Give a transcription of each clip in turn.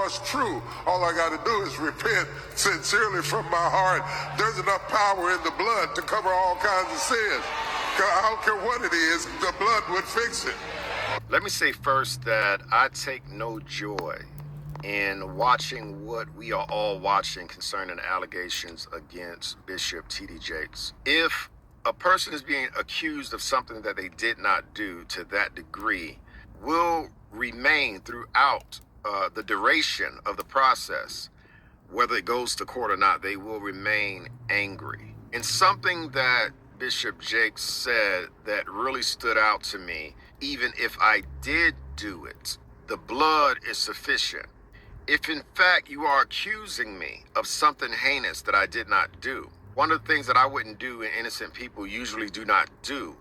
what's true. All I got to do is repent sincerely from my heart. There's enough power in the blood to cover all kinds of sins. I don't care what it is, the blood would fix it. Let me say first that I take no joy in watching what we are all watching concerning allegations against Bishop T.D. Jakes. If a person is being accused of something that they did not do to that degree, will remain throughout the duration of the process, whether it goes to court or not, they will remain angry. And something that Bishop Jakes said that really stood out to me, even if I did do it, the blood is sufficient. If in fact you are accusing me of something heinous that I did not do, one of the things that I wouldn't do and innocent people usually do not do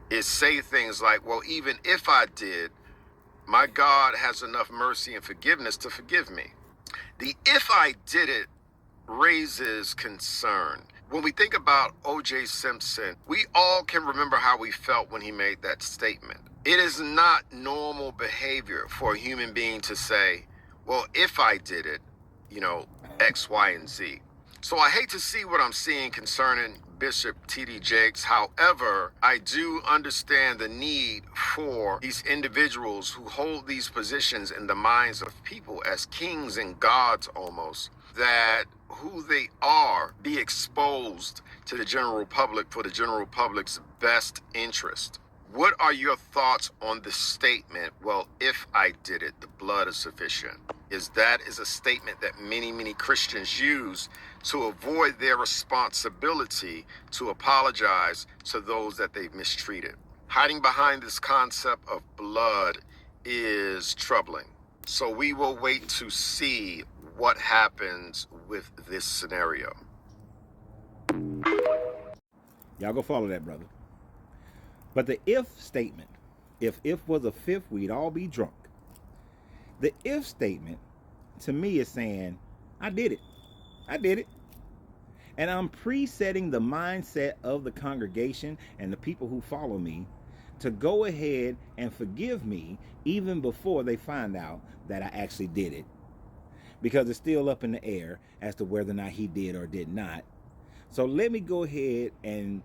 is say things like, well, even if I did, my God has enough mercy and forgiveness to forgive me. The if I did it raises concern. When we think about O.J. Simpson, we all can remember how we felt when he made that statement. It is not normal behavior for a human being to say, well, if I did it, X, Y, and Z. So I hate to see what I'm seeing concerning Bishop T.D. Jakes. However, I do understand the need for these individuals who hold these positions in the minds of people as kings and gods almost, that who they are be exposed to the general public for the general public's best interest. What are your thoughts on the statement, well, if I did it, the blood is sufficient? Is a statement that many Christians use to avoid their responsibility to apologize to those that they've mistreated. Hiding behind this concept of blood is troubling. So we will wait to see what happens with this scenario. Y'all go follow that, brother. But the if statement, if was a fifth, we'd all be drunk. The if statement, to me, is saying, I did it. I did it. And I'm presetting the mindset of the congregation and the people who follow me to go ahead and forgive me even before they find out that I actually did it. Because it's still up in the air as to whether or not he did or did not. So let me go ahead and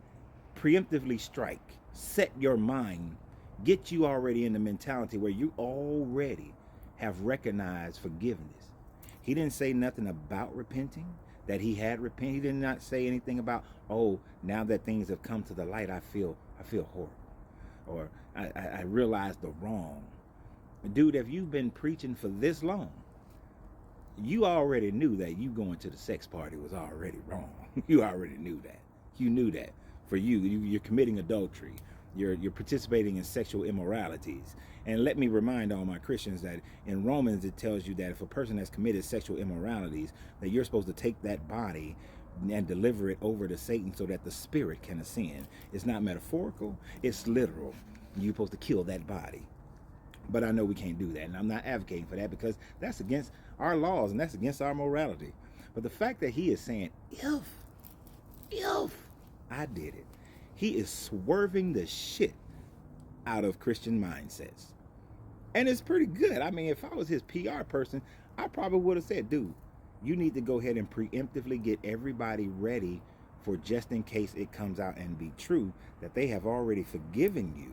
preemptively strike, set your mind, get you already in the mentality where you already have recognized forgiveness. He didn't say nothing about repenting, that he had repented. He did not say anything about, oh, now that things have come to the light, I feel horrible, or I realized the wrong. Dude, if you've been preaching for this long, you already knew that you going to the sex party was already wrong. You already knew that. You knew that. For you're committing adultery. You're participating in sexual immoralities. And let me remind all my Christians that in Romans it tells you that if a person has committed sexual immoralities, that you're supposed to take that body and deliver it over to Satan so that the spirit can ascend. It's not metaphorical, it's literal. You're supposed to kill that body. But I know we can't do that, and I'm not advocating for that because that's against our laws and that's against our morality. But the fact that he is saying, if I did it, he is swerving the shit out of Christian mindsets. And it's pretty good. I mean, if I was his PR person, I probably would have said, dude, you need to go ahead and preemptively get everybody ready for just in case it comes out and be true that they have already forgiven you,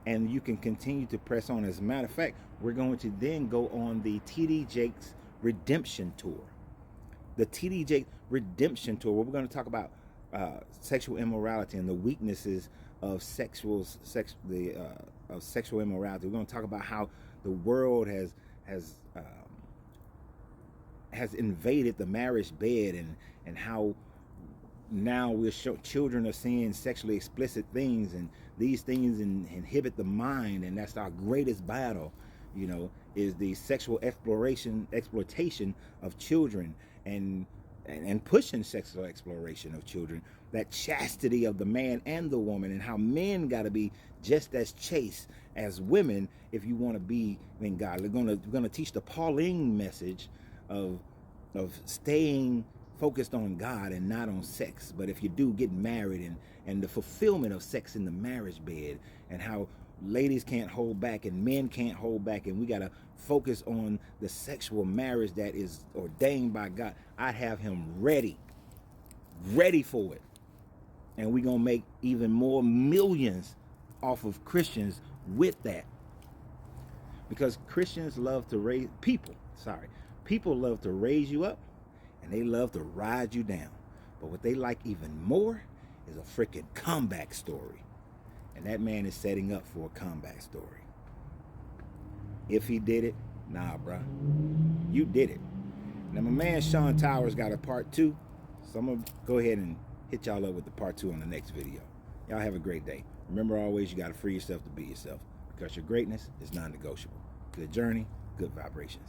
and you can continue to press on. As a matter of fact, we're going to then go on the T.D. Jakes Redemption Tour. The T.D. Jakes Redemption Tour, where we're going to talk about sexual immorality and the weaknesses of sexual immorality. We're going to talk about how the world has invaded the marriage bed, and how now children are seeing sexually explicit things, and these things inhibit the mind, and that's our greatest battle, is the sexual exploitation of children, and pushing sexual exploration of children, that chastity of the man and the woman, and how men got to be just as chaste as women if you want to be in God. We're going to teach the Pauline message of staying focused on God and not on sex. But if you do get married, and the fulfillment of sex in the marriage bed, and how ladies can't hold back and men can't hold back, and we got to focus on the sexual marriage that is ordained by God, I'd have him ready for it. And we're going to make even more millions off of Christians with that. Because Christians love to raise people love to raise you up, and they love to ride you down. But what they like even more is a freaking comeback story. And that man is setting up for a comeback story. If he did it, nah, bruh. You did it. Now, my man Sean Towers got a part 2. So I'm going to go ahead and hit y'all up with the part 2 on the next video. Y'all have a great day. Remember always, you got to free yourself to be yourself, because your greatness is non-negotiable. Good journey, good vibrations.